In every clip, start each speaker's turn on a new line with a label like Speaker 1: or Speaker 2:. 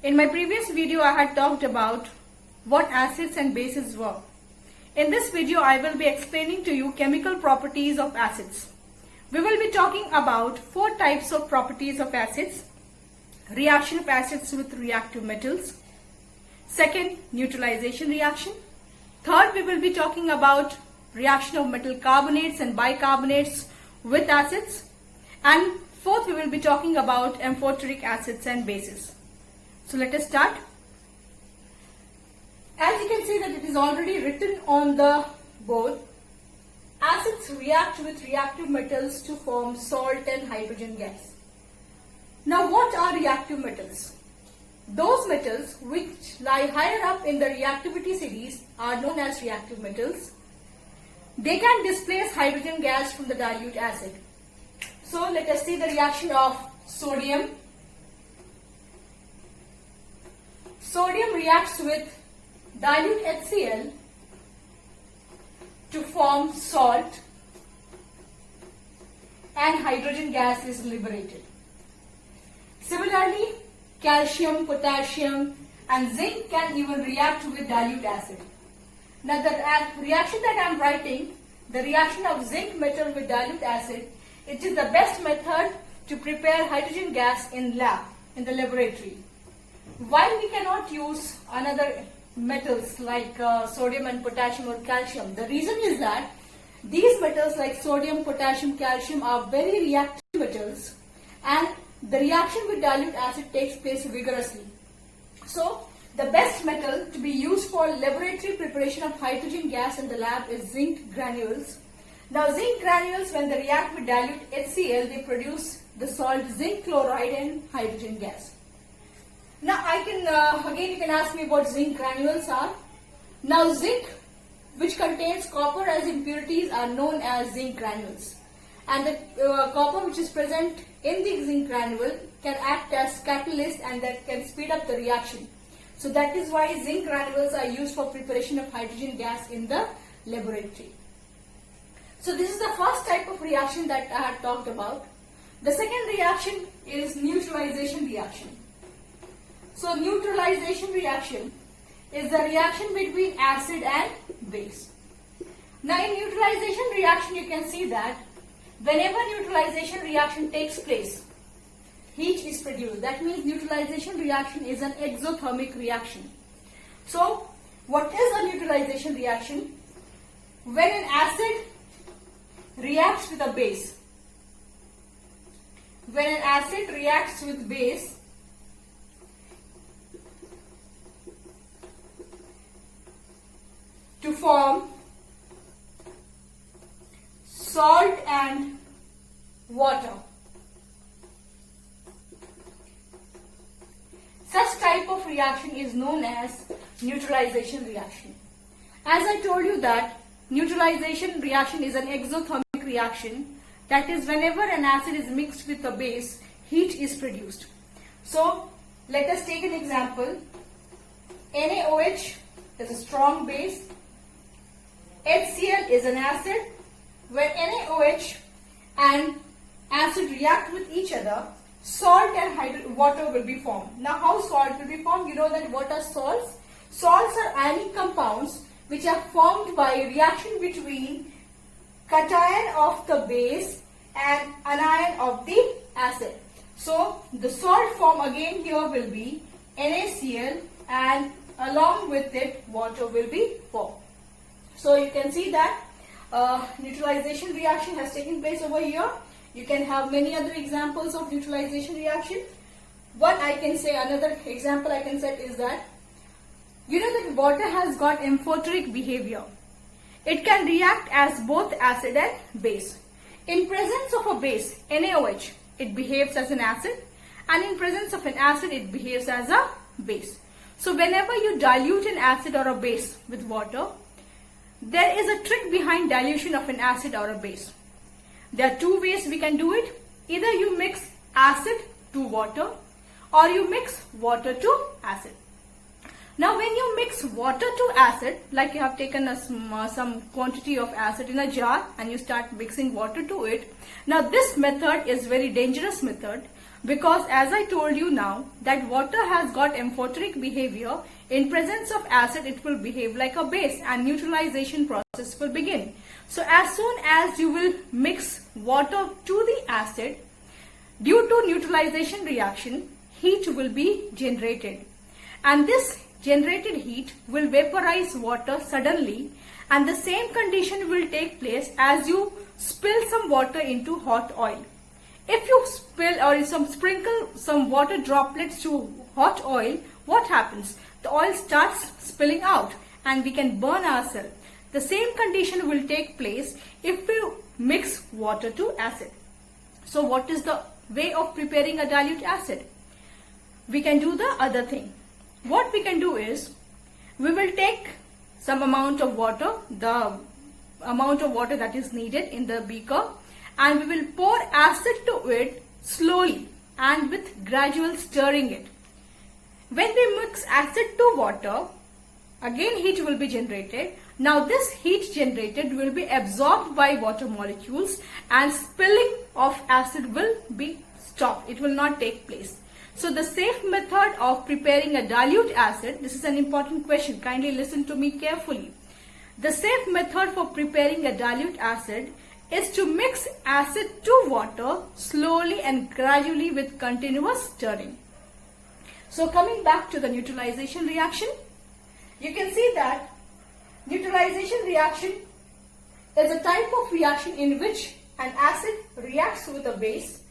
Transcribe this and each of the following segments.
Speaker 1: In my previous video, I had talked about what acids and bases were. In this video, I will be explaining to you chemical properties of acids. We will be talking about 4 types of properties of acids. Reaction of acids with reactive metals. Second, neutralization reaction. Third, we will be talking about reaction of metal carbonates and bicarbonates with acids. And fourth, we will be talking about amphoteric acids and bases. So let us start. As you can see that it is already written on the board, acids react with reactive metals to form salt and hydrogen gas. Now what are reactive metals? Those metals which lie higher up in the reactivity series are known as reactive metals. They can displace hydrogen gas from the dilute acid. So let us see the reaction of sodium. Sodium reacts with dilute HCl to form salt and hydrogen gas is liberated. Similarly, calcium, potassium and zinc can even react with dilute acid. Now the reaction that I am writing, the reaction of zinc metal with dilute acid, it is the best method to prepare hydrogen gas in lab, in the laboratory. While we cannot use another metals like sodium and potassium or calcium, the reason is that these metals like sodium, potassium, calcium are very reactive metals and the reaction with dilute acid takes place vigorously. So the best metal to be used for laboratory preparation of hydrogen gas in the lab is zinc granules. Now zinc granules, when they react with dilute HCl, they produce the salt zinc chloride and hydrogen gas. Now I can, again you can ask me what zinc granules are. Now zinc, which contains copper as impurities, are known as zinc granules. And the copper which is present in the zinc granule can act as catalyst and that can speed up the reaction. So that is why zinc granules are used for preparation of hydrogen gas in the laboratory. So this is the first type of reaction that I had talked about. The second reaction is neutralization reaction. So neutralization reaction is the reaction between acid and base. Now in neutralization reaction you can see that whenever neutralization reaction takes place, heat is produced. That means neutralization reaction is an exothermic reaction. So what is a neutralization reaction? When an acid reacts with a base. When an acid reacts with base, to form salt and water. Such type of reaction is known as neutralization reaction. As I told you that neutralization reaction is an exothermic reaction, that is whenever an acid is mixed with a base, heat is produced. So let us take an example. NaOH is a strong base. HCl is an acid. When NaOH and acid react with each other, salt and water will be formed. Now how salt will be formed? You know that what are salts? Salts are ionic compounds which are formed by reaction between cation of the base and anion of the acid. So the salt form again here will be NaCl and along with it water will be formed. So you can see that neutralization reaction has taken place over here. You can have many other examples of neutralization reaction. What I can say, another example I can set is that, you know that water has got amphoteric behavior. It can react as both acid and base. In presence of a base, NaOH, it behaves as an acid, and in presence of an acid, it behaves as a base. So whenever you dilute an acid or a base with water, there is a trick behind dilution of an acid or a base. There are 2 ways we can do it. Either you mix acid to water or you mix water to acid. Now when you mix water to acid, like you have taken some quantity of acid in a jar and you start mixing water to it. Now this method is very dangerous method Because as I told you now that water has got amphoteric behavior, in presence of acid it will behave like a base and neutralization process will begin. So as soon as you will mix water to the acid, due to neutralization reaction, heat will be generated. And this generated heat will vaporize water suddenly, and the same condition will take place as you spill some water into hot oil. If you spill or sprinkle some water droplets to hot oil, what happens? The oil starts spilling out and we can burn ourselves. The same condition will take place if we mix water to acid. So what is the way of preparing a dilute acid? We can do the other thing. What we can do is, we will take some amount of water, the amount of water that is needed in the beaker, and we will pour acid to it slowly and with gradual stirring it. When we mix acid to water, again heat will be generated. Now this heat generated will be absorbed by water molecules and spilling of acid will be stopped. It will not take place. So the safe method of preparing a dilute acid, this is an important question, kindly listen to me carefully. The safe method for preparing a dilute acid is to mix acid to water slowly and gradually with continuous stirring. So coming back to the neutralization reaction, you can see that neutralization reaction is a type of reaction in which an acid reacts with a base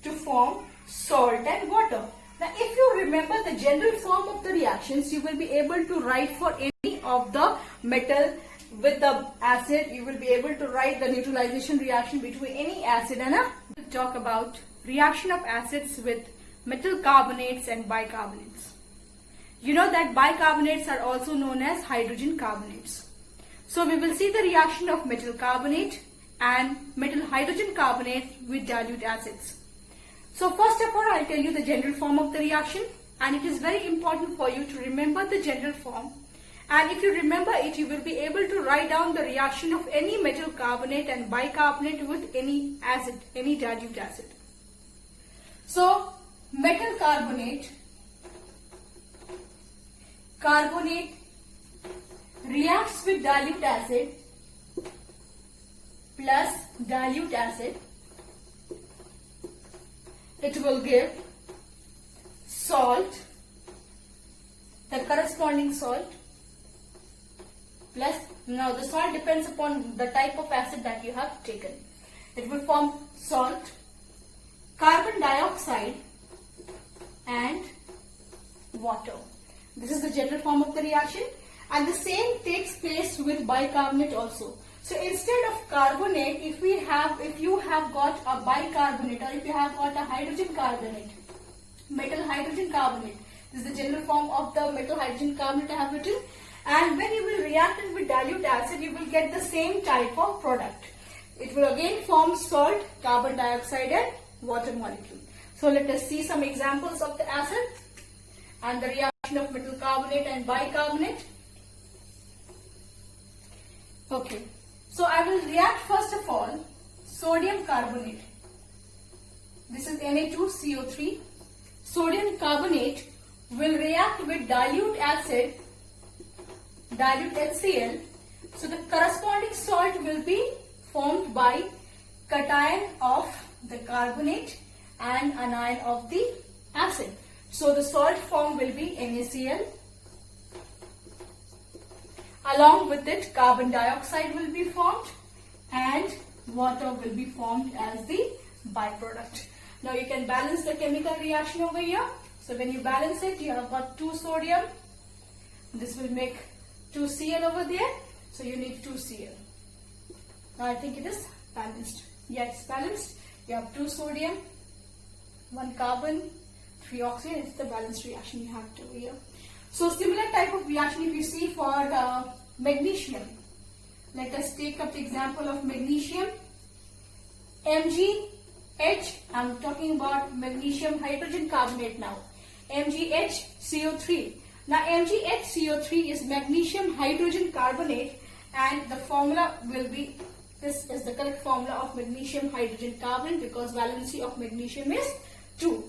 Speaker 1: to form salt and water. Now if you remember the general form of the reactions, you will be able to write for any of the metal with the acid, you will be able to write the neutralization reaction between any acid and a. We'll talk about reaction of acids with metal carbonates and bicarbonates. You know that bicarbonates are also known as hydrogen carbonates. So we will see the reaction of metal carbonate and metal hydrogen carbonate with dilute acids. So first of all, I'll tell you the general form of the reaction, and it is very important for you to remember the general form. And if you remember it, you will be able to write down the reaction of any metal carbonate and bicarbonate with any acid, any dilute acid. So metal carbonate reacts with dilute acid plus dilute acid. It will give salt, the corresponding salt, plus, now the salt depends upon the type of acid that you have taken. It will form salt, carbon dioxide and water. This is the general form of the reaction, and the same takes place with bicarbonate also. So instead of carbonate, if you have got a bicarbonate, or if you have got a hydrogen carbonate, metal hydrogen carbonate, this is the general form of the metal hydrogen carbonate I have written. And when you will react it with dilute acid, you will get the same type of product. It will again form salt, carbon dioxide and water molecule. So let us see some examples of the acid and the reaction of metal carbonate and bicarbonate. Okay, so I will react first of all sodium carbonate. This is Na2CO3. Sodium carbonate will react with dilute acid, dilute HCl. So the corresponding salt will be formed by cation of the carbonate and anion of the acid. So the salt form will be NaCl. Along with it, carbon dioxide will be formed and water will be formed as the byproduct. Now you can balance the chemical reaction over here. So when you balance it, you have got 2 sodium. This will make 2 Cl over there. So you need 2 Cl. Now I think it is balanced. Yeah, it's balanced. You have 2 sodium, 1 carbon, 3 oxygen. It's the balanced reaction you have to here. So similar type of reaction if you see for magnesium. Let us take up the example of magnesium. MgH, I'm talking about magnesium hydrogen carbonate now. MgHCO3. Now MgHCO3 is magnesium hydrogen carbonate, and the formula will be, this is the correct formula of magnesium hydrogen carbonate because valency of magnesium is 2.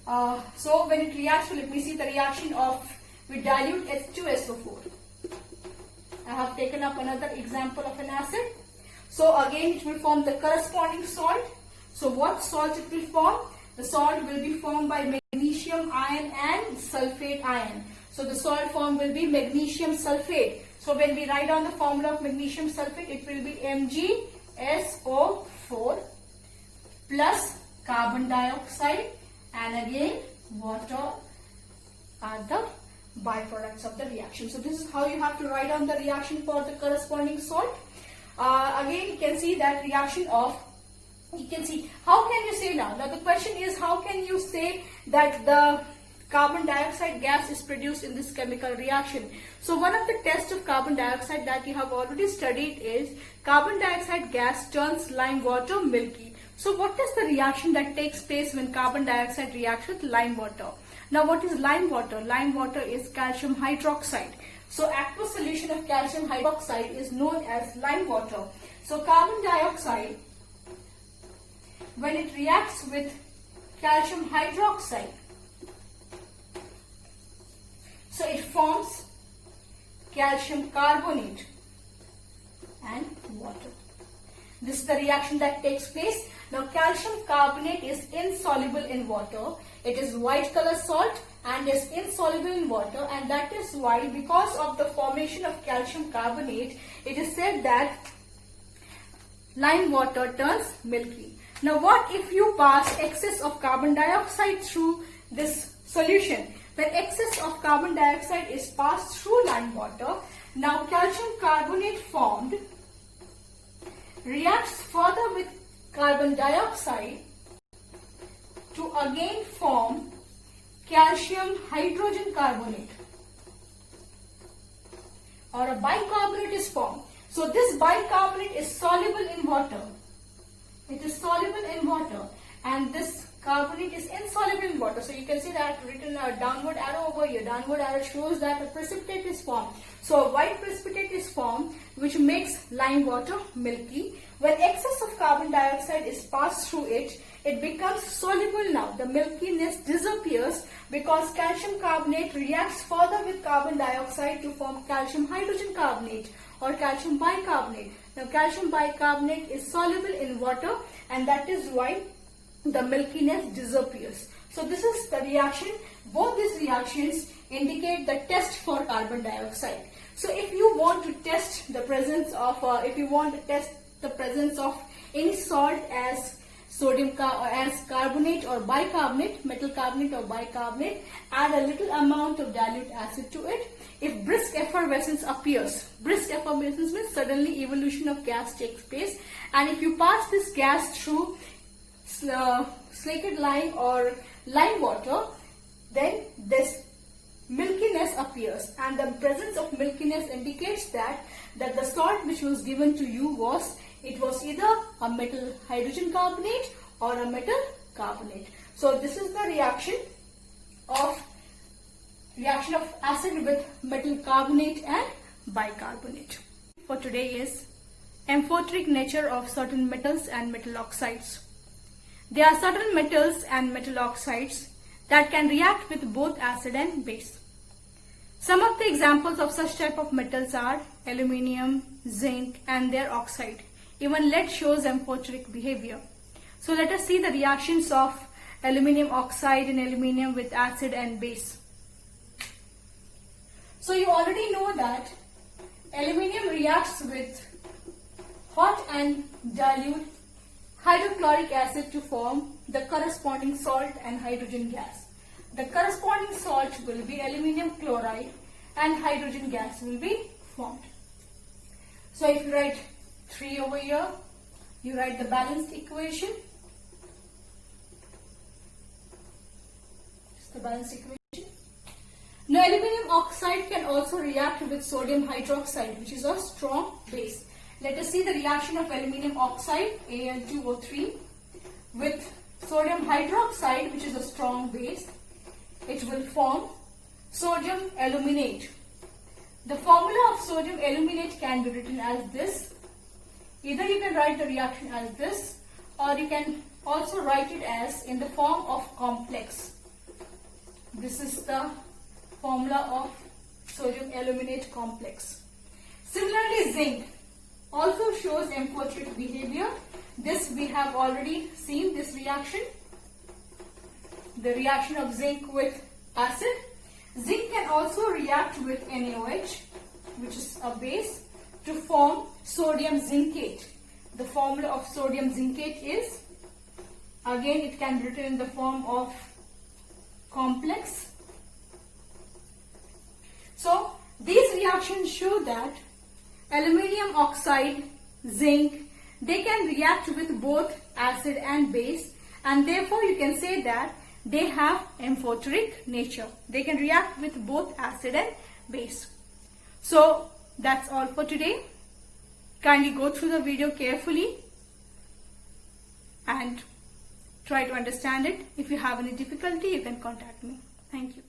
Speaker 1: So when it reacts, let me see the reaction of with dilute H2SO4. I have taken up another example of an acid. So again it will form the corresponding salt. So what salt it will form? The salt will be formed by magnesium ion and sulfate ion. So the salt form will be magnesium sulfate. So when we write down the formula of magnesium sulfate, it will be MgSO4 plus carbon dioxide and again water are the byproducts of the reaction. So this is how you have to write down the reaction for the corresponding salt. Again you can see that reaction of, you can see, how can you say now? Now the question is, how can you say that the carbon dioxide gas is produced in this chemical reaction? So one of the tests of carbon dioxide that you have already studied is carbon dioxide gas turns lime water milky. So what is the reaction that takes place when carbon dioxide reacts with lime water? Now what is lime water? Lime water is calcium hydroxide. So aqueous solution of calcium hydroxide is known as lime water. So carbon dioxide, when it reacts with calcium hydroxide, so it forms calcium carbonate and water. This is the reaction that takes place. Now calcium carbonate is insoluble in water. It is white color salt and is insoluble in water, and that is why, because of the formation of calcium carbonate, it is said that lime water turns milky. Now what if you pass excess of carbon dioxide through this solution? When excess of carbon dioxide is passed through lime water, now calcium carbonate formed reacts further with carbon dioxide to again form calcium hydrogen carbonate, or a bicarbonate is formed. So this bicarbonate is soluble in water. It is soluble in water, and this carbonate is insoluble in water. So you can see that written a downward arrow over here. Downward arrow shows that a precipitate is formed. So a white precipitate is formed which makes lime water milky. When excess of carbon dioxide is passed through it, it becomes soluble now. The milkiness disappears because calcium carbonate reacts further with carbon dioxide to form calcium hydrogen carbonate or calcium bicarbonate. Now calcium bicarbonate is soluble in water, and that is why the milkiness disappears. So this is the reaction. Both these reactions indicate the test for carbon dioxide. So if you want to test the presence of, any salt as carbonate or bicarbonate, metal carbonate or bicarbonate, add a little amount of dilute acid to it. If brisk effervescence appears, brisk effervescence means suddenly evolution of gas takes place, and if you pass this gas through slated lime or lime water, then this milkiness appears, and the presence of milkiness indicates that the salt which was given to you was either a metal hydrogen carbonate or a metal carbonate. So this is the reaction of acid with metal carbonate and bicarbonate. For today is amphoteric nature of certain metals and metal oxides. There are certain metals and metal oxides that can react with both acid and base. Some of the examples of such type of metals are aluminium, zinc and their oxide. Even lead shows amphoteric behavior. So let us see the reactions of aluminium oxide and aluminium with acid and base. So you already know that aluminium reacts with hot and dilute hydrochloric acid to form the corresponding salt and hydrogen gas. The corresponding salt will be aluminium chloride and hydrogen gas will be formed. So if you write 3 over here, you write the balanced equation. Just the balanced equation. Now aluminium oxide can also react with sodium hydroxide, which is a strong base. Let us see the reaction of aluminium oxide, Al2O3, with sodium hydroxide, which is a strong base. It will form sodium aluminate. The formula of sodium aluminate can be written as this. Either you can write the reaction as this, or you can also write it as in the form of complex. This is the formula of sodium aluminate complex. Similarly, zinc also shows amphoteric behavior. This we have already seen, this reaction. The reaction of zinc with acid. Zinc can also react with NaOH, which is a base, to form sodium zincate. The formula of sodium zincate is, again it can be written in the form of complex. So these reactions show that aluminium oxide, zinc, they can react with both acid and base, and therefore you can say that they have amphoteric nature. They can react with both acid and base. So that's all for today. Kindly go through the video carefully and try to understand it. If you have any difficulty, you can contact me. Thank you.